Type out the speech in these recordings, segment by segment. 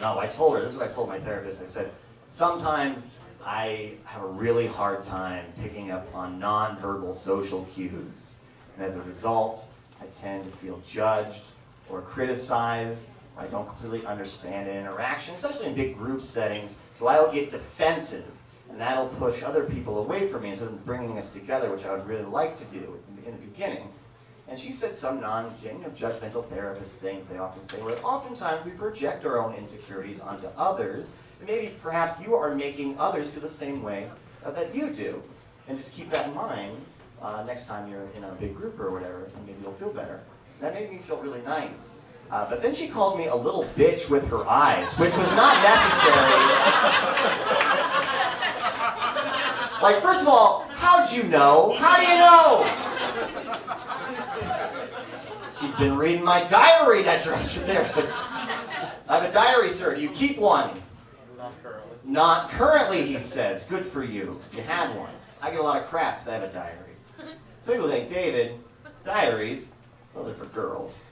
no, I told her, this is what I told my therapist. I said, sometimes I have a really hard time picking up on nonverbal social cues. And as a result, I tend to feel judged or criticized. I don't completely understand an interaction, especially in big group settings. So I'll get defensive, and that'll push other people away from me instead of bringing us together, which I would really like to do in the beginning. And she said some non-judgmental therapist thing they often say, where oftentimes we project our own insecurities onto others, and maybe perhaps you are making others feel the same way that you do. And just keep that in mind next time you're in a big group or whatever, and maybe you'll feel better. That made me feel really nice. But then she called me a little bitch with her eyes, which was not necessary. Like, first of all, how'd you know? How do you know? She's been reading my diary, that director therapist. I have a diary, sir. Do you keep one? Not currently. Not currently, he says. Good for you. You had one. I get a lot of crap because I have a diary. Some people think, David, diaries, those are for girls.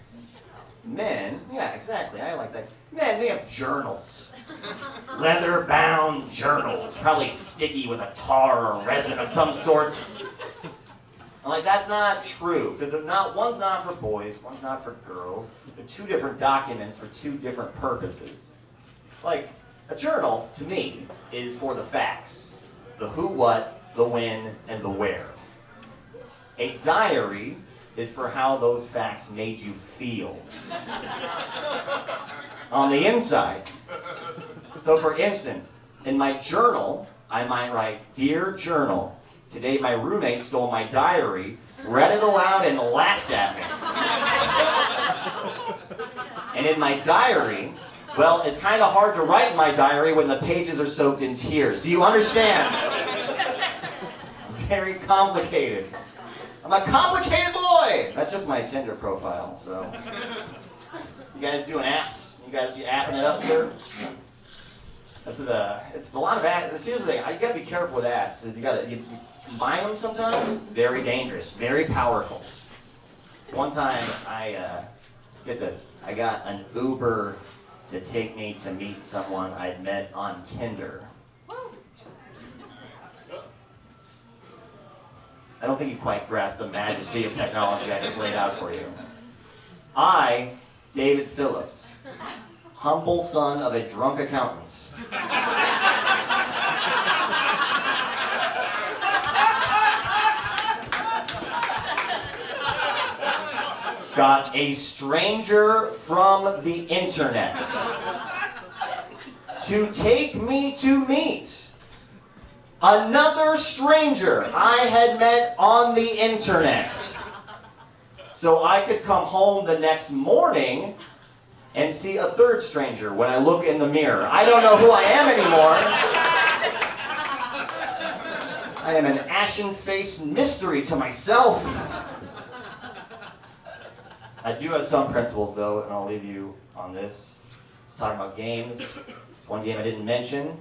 Men, yeah, exactly, I like that. Men, they have journals. Leather-bound journals, probably sticky with a tar or resin of some sorts. I'm like, that's not true, because one's not for boys, one's not for girls. They're two different documents for two different purposes. Like, a journal, to me, is for the facts. The who, what, the when, and the where. A diary is for how those facts made you feel. On the inside. So for instance, in my journal, I might write, Dear Journal, today my roommate stole my diary, read it aloud, and laughed at me. And in my diary, well, it's kind of hard to write my diary when the pages are soaked in tears. Do you understand? Very complicated. I'm a complicated boy! That's just my Tinder profile, so. You guys doing apps? You guys apping it up, sir? It's a lot of apps. Here's the thing, you gotta be careful with apps. Is you combine them sometimes, very dangerous, very powerful. So one time, get this, I got an Uber to take me to meet someone I'd met on Tinder. I don't think you quite grasp the majesty of technology I just laid out for you. I, David Phillips, humble son of a drunk accountant, got a stranger from the internet to take me to meet another stranger I had met on the internet, so I could come home the next morning and see a third stranger when I look in the mirror. I don't know who I am anymore. I am an ashen-faced mystery to myself. I do have some principles, though, and I'll leave you on this. Let's talk about games. There's one game I didn't mention.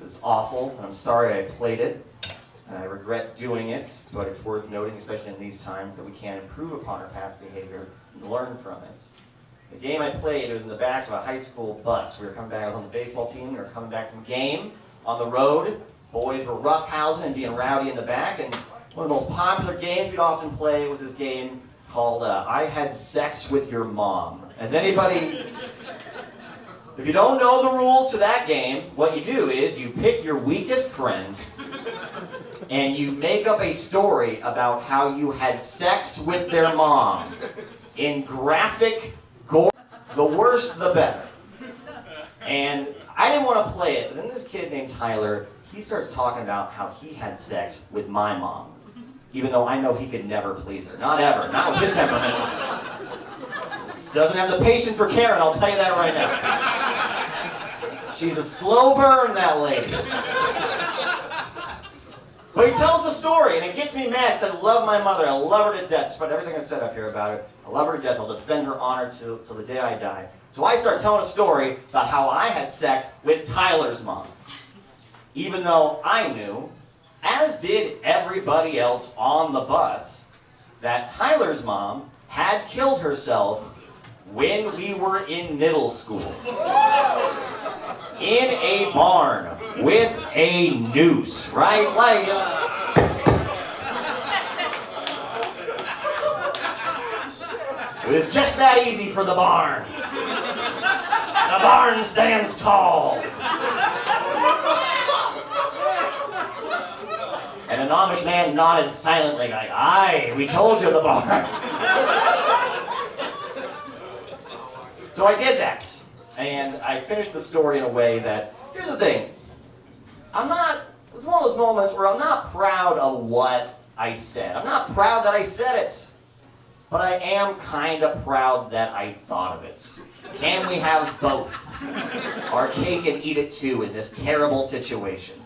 It's awful, and I'm sorry I played it, and I regret doing it, but it's worth noting, especially in these times, that we can improve upon our past behavior and learn from it. The game I played, it was in the back of a high school bus. We were coming back, I was on the baseball team, we were coming back from a game on the road. Boys were roughhousing and being rowdy in the back, and one of the most popular games we'd often play was this game called I Had Sex with Your Mom. Has anybody... If you don't know the rules to that game, what you do is you pick your weakest friend and you make up a story about how you had sex with their mom in graphic gore. The worse, the better. And I didn't want to play it, but then this kid named Tyler, he starts talking about how he had sex with my mom, even though I know he could never please her. Not ever. Not with his temperament. Doesn't have the patience for Karen, I'll tell you that right now. She's a slow burn, that lady. But he tells the story, and it gets me mad because I love my mother. I love her to death, despite everything I said up here about it. I love her to death. I'll defend her honor till the day I die. So I start telling a story about how I had sex with Tyler's mom. Even though I knew, as did everybody else on the bus, that Tyler's mom had killed herself when we were in middle school. in a barn with a noose, right? Like, it was just that easy for the barn. The barn stands tall. And an Amish man nodded silently, like, aye, we told you the barn. So I did that. And I finished the story in a way that, here's the thing. It's one of those moments where I'm not proud of what I said. I'm not proud that I said it. But I am kind of proud that I thought of it. Can we have both? Our cake and eat it too in this terrible situation.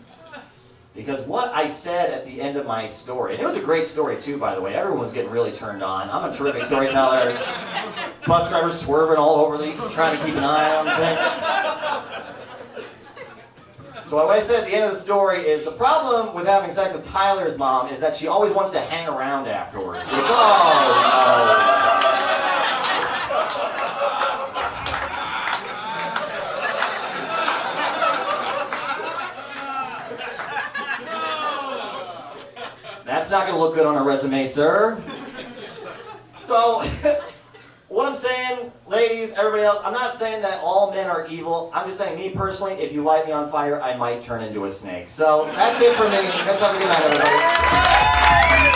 Because what I said at the end of my story, and it was a great story too, by the way. Everyone was getting really turned on. I'm a terrific storyteller. Bus driver swerving all over me, trying to keep an eye on things. So what I said at the end of the story is the problem with having sex with Tyler's mom is that she always wants to hang around afterwards. Which, that's not going to look good on a resume, sir. So, what I'm saying, ladies, everybody else, I'm not saying that all men are evil. I'm just saying, me personally, if you light me on fire, I might turn into a snake. So, that's it for me. Let's have a good night, everybody.